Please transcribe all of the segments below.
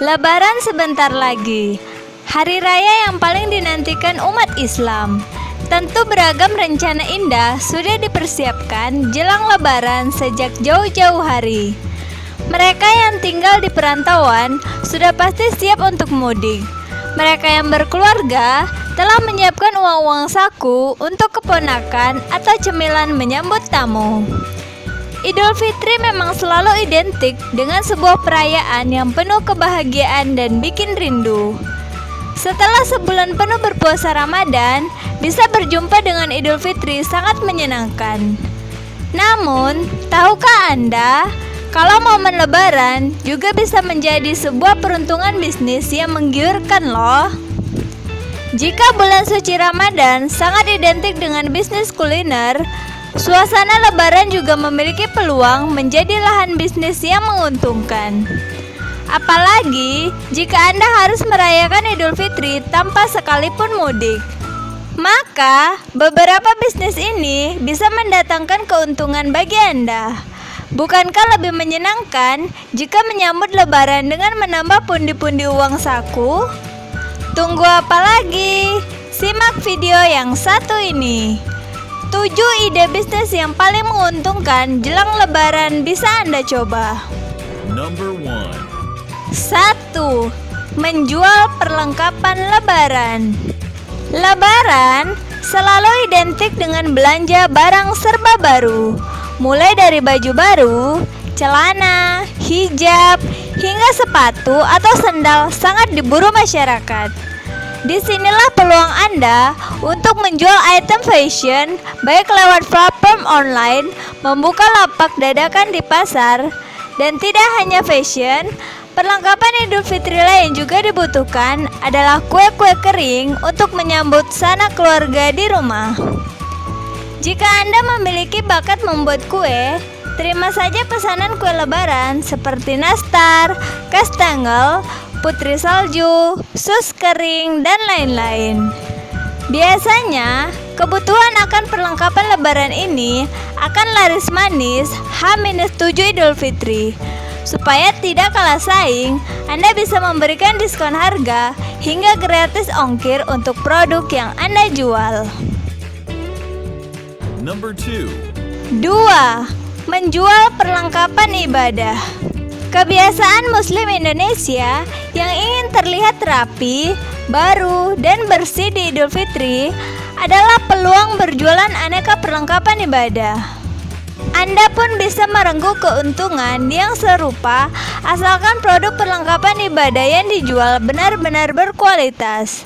Lebaran sebentar lagi. Hari raya yang paling dinantikan umat Islam. Tentu beragam rencana indah sudah dipersiapkan jelang Lebaran sejak jauh-jauh hari. Mereka yang tinggal di perantauan sudah pasti siap untuk mudik. Mereka yang berkeluarga telah menyiapkan uang-uang saku untuk keponakan atau cemilan menyambut tamu. Idul Fitri memang selalu identik dengan sebuah perayaan yang penuh kebahagiaan dan bikin rindu. Setelah sebulan penuh berpuasa Ramadan, bisa berjumpa dengan Idul Fitri sangat menyenangkan. Namun, tahukah Anda kalau momen Lebaran juga bisa menjadi sebuah peruntungan bisnis yang menggiurkan loh? Jika bulan suci Ramadan sangat identik dengan bisnis kuliner, suasana Lebaran juga memiliki peluang menjadi lahan bisnis yang menguntungkan. Apalagi jika Anda harus merayakan Idul Fitri tanpa sekalipun mudik. Maka, beberapa bisnis ini bisa mendatangkan keuntungan bagi Anda. Bukankah lebih menyenangkan jika menyambut Lebaran dengan menambah pundi-pundi uang saku? Tunggu apa lagi? Simak video yang satu ini. 7 ide bisnis yang paling menguntungkan jelang Lebaran bisa Anda coba. Number 1. 1. Menjual perlengkapan Lebaran. Lebaran selalu identik dengan belanja barang serba baru, mulai dari baju baru, celana, hijab, hingga sepatu atau sendal sangat diburu masyarakat. Disinilah peluang Anda untuk menjual item fashion, baik lewat platform online, membuka lapak dadakan di pasar, dan tidak hanya fashion. Perlengkapan Idul Fitri lain juga dibutuhkan adalah kue-kue kering untuk menyambut sanak keluarga di rumah. Jika Anda memiliki bakat membuat kue, terima saja pesanan kue Lebaran seperti nastar, kastengel, putri salju, sus kering, dan lain-lain. Biasanya, kebutuhan akan perlengkapan Lebaran ini akan laris manis H-7 Idul Fitri. Supaya tidak kalah saing, Anda bisa memberikan diskon harga hingga gratis ongkir untuk produk yang Anda jual. Number 2. 2. Menjual perlengkapan ibadah. Kebiasaan Muslim Indonesia yang ingin terlihat rapi, baru, dan bersih di Idul Fitri adalah peluang berjualan aneka perlengkapan ibadah. Anda pun bisa merengkuh keuntungan yang serupa asalkan produk perlengkapan ibadah yang dijual benar-benar berkualitas.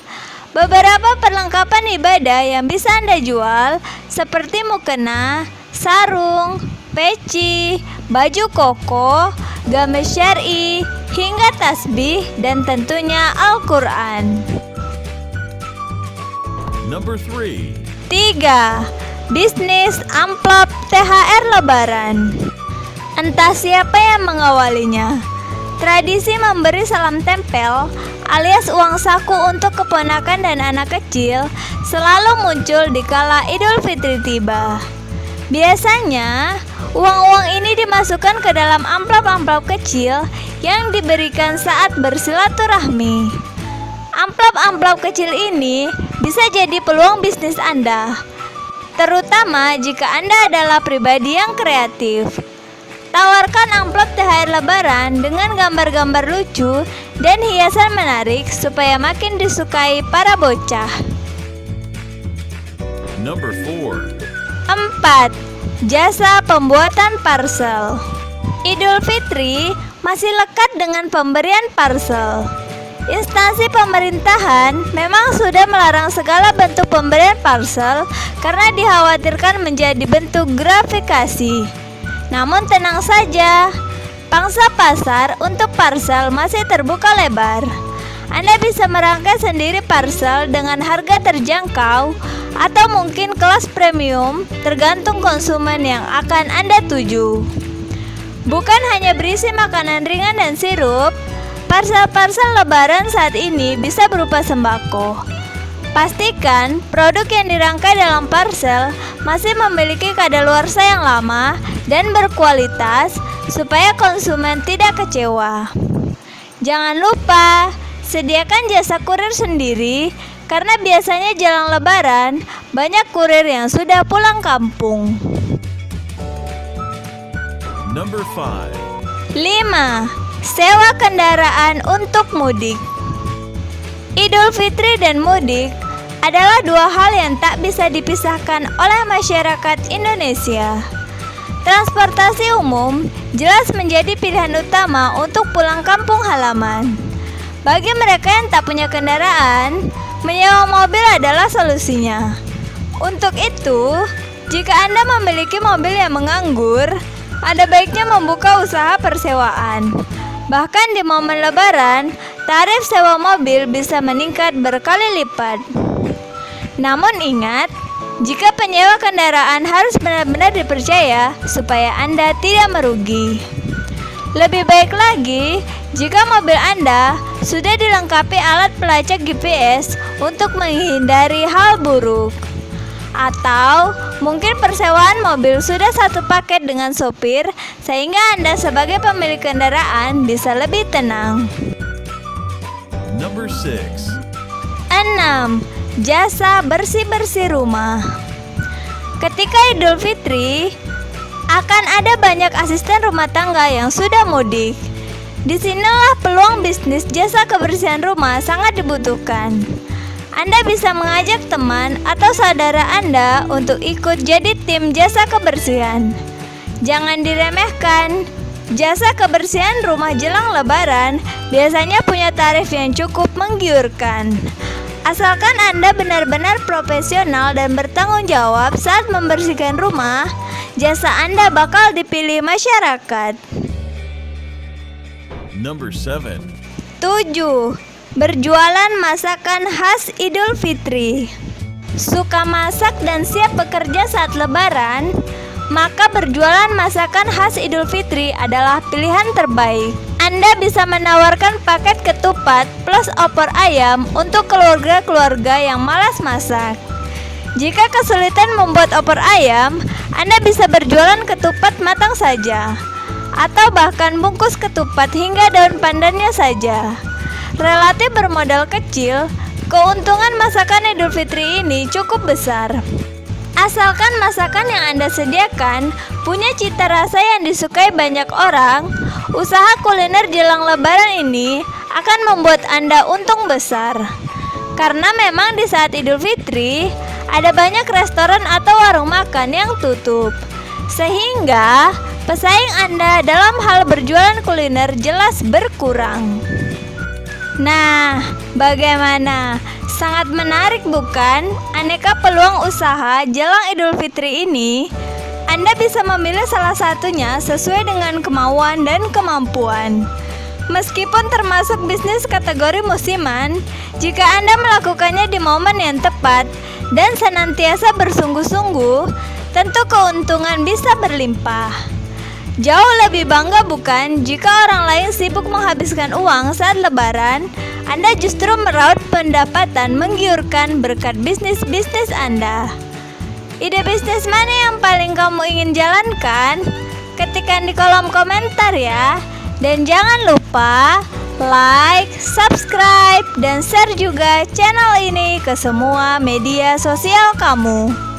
Beberapa perlengkapan ibadah yang bisa Anda jual seperti mukena, sarung, peci, baju koko, gamis syar'i, hingga tasbih dan tentunya Al-Quran. Number 3. 3. Bisnis amplop THR Lebaran. Entah siapa yang mengawalinya. Tradisi memberi salam tempel alias uang saku untuk keponakan dan anak kecil selalu muncul di kala Idul Fitri tiba. Biasanya, uang-uang ini dimasukkan ke dalam amplop-amplop kecil yang diberikan saat bersilaturahmi. Amplop-amplop kecil ini bisa jadi peluang bisnis Anda, terutama jika Anda adalah pribadi yang kreatif. Tawarkan amplop THR Lebaran dengan gambar-gambar lucu dan hiasan menarik supaya makin disukai para bocah. Number 4. 4. Jasa pembuatan parcel. Idul Fitri masih lekat dengan pemberian parcel. Instansi pemerintahan memang sudah melarang segala bentuk pemberian parcel karena dikhawatirkan menjadi bentuk gratifikasi. Namun tenang saja, pangsa pasar untuk parcel masih terbuka lebar. Anda bisa merangkai sendiri parcel dengan harga terjangkau atau mungkin kelas premium tergantung konsumen yang akan Anda tuju. Bukan hanya berisi makanan ringan dan sirup, parcel-parcel Lebaran saat ini bisa berupa sembako. Pastikan produk yang dirangkai dalam parcel masih memiliki kadaluarsa yang lama dan berkualitas supaya konsumen tidak kecewa. Jangan lupa sediakan jasa kurir sendiri, karena biasanya jelang Lebaran banyak kurir yang sudah pulang kampung. Number 5. 5. Sewa kendaraan untuk mudik. Idul Fitri dan mudik adalah dua hal yang tak bisa dipisahkan oleh masyarakat Indonesia. Transportasi umum jelas menjadi pilihan utama untuk pulang kampung halaman. Bagi mereka yang tak punya kendaraan, menyewa mobil adalah solusinya. Untuk itu, jika Anda memiliki mobil yang menganggur, ada baiknya membuka usaha persewaan. Bahkan di momen Lebaran, tarif sewa mobil bisa meningkat berkali lipat. Namun ingat, jika penyewa kendaraan harus benar-benar dipercaya supaya Anda tidak merugi. Lebih baik lagi jika mobil Anda sudah dilengkapi alat pelacak GPS untuk menghindari hal buruk. Atau mungkin persewaan mobil sudah satu paket dengan sopir, sehingga Anda sebagai pemilik kendaraan bisa lebih tenang. Number 6. 6. Jasa bersih-bersih rumah. Ketika Idul Fitri, akan ada banyak asisten rumah tangga yang sudah mudik. Disinilah peluang bisnis jasa kebersihan rumah sangat dibutuhkan. Anda bisa mengajak teman atau saudara Anda untuk ikut jadi tim jasa kebersihan. Jangan diremehkan. Jasa kebersihan rumah jelang Lebaran biasanya punya tarif yang cukup menggiurkan. Asalkan Anda benar-benar profesional dan bertanggung jawab saat membersihkan rumah, jasa Anda bakal dipilih masyarakat. Number 7. 7. Berjualan masakan khas Idul Fitri. Suka masak dan siap bekerja saat Lebaran, maka berjualan masakan khas Idul Fitri adalah pilihan terbaik. Anda bisa menawarkan paket ketupat plus opor ayam untuk keluarga-keluarga yang malas masak. Jika kesulitan membuat opor ayam, Anda bisa berjualan ketupat matang saja, atau bahkan bungkus ketupat hingga daun pandannya saja. Relatif bermodal kecil, keuntungan masakan Idul Fitri ini cukup besar. Asalkan masakan yang Anda sediakan punya cita rasa yang disukai banyak orang, usaha kuliner jelang Lebaran ini akan membuat Anda untung besar. Karena memang di saat Idul Fitri, ada banyak restoran atau warung makan yang tutup. Sehingga pesaing Anda dalam hal berjualan kuliner jelas berkurang. Nah, bagaimana? Sangat menarik bukan? Aneka peluang usaha jelang Idul Fitri ini. Anda bisa memilih salah satunya sesuai dengan kemauan dan kemampuan. Meskipun termasuk bisnis kategori musiman, jika Anda melakukannya di momen yang tepat dan senantiasa bersungguh-sungguh, tentu keuntungan bisa berlimpah. Jauh lebih bangga bukan jika orang lain sibuk menghabiskan uang saat Lebaran, Anda justru meraup pendapatan menggiurkan berkat bisnis-bisnis Anda. Ide bisnis mana yang paling kamu ingin jalankan? Ketikkan di kolom komentar ya. Dan jangan lupa like, subscribe, dan share juga channel ini ke semua media sosial kamu.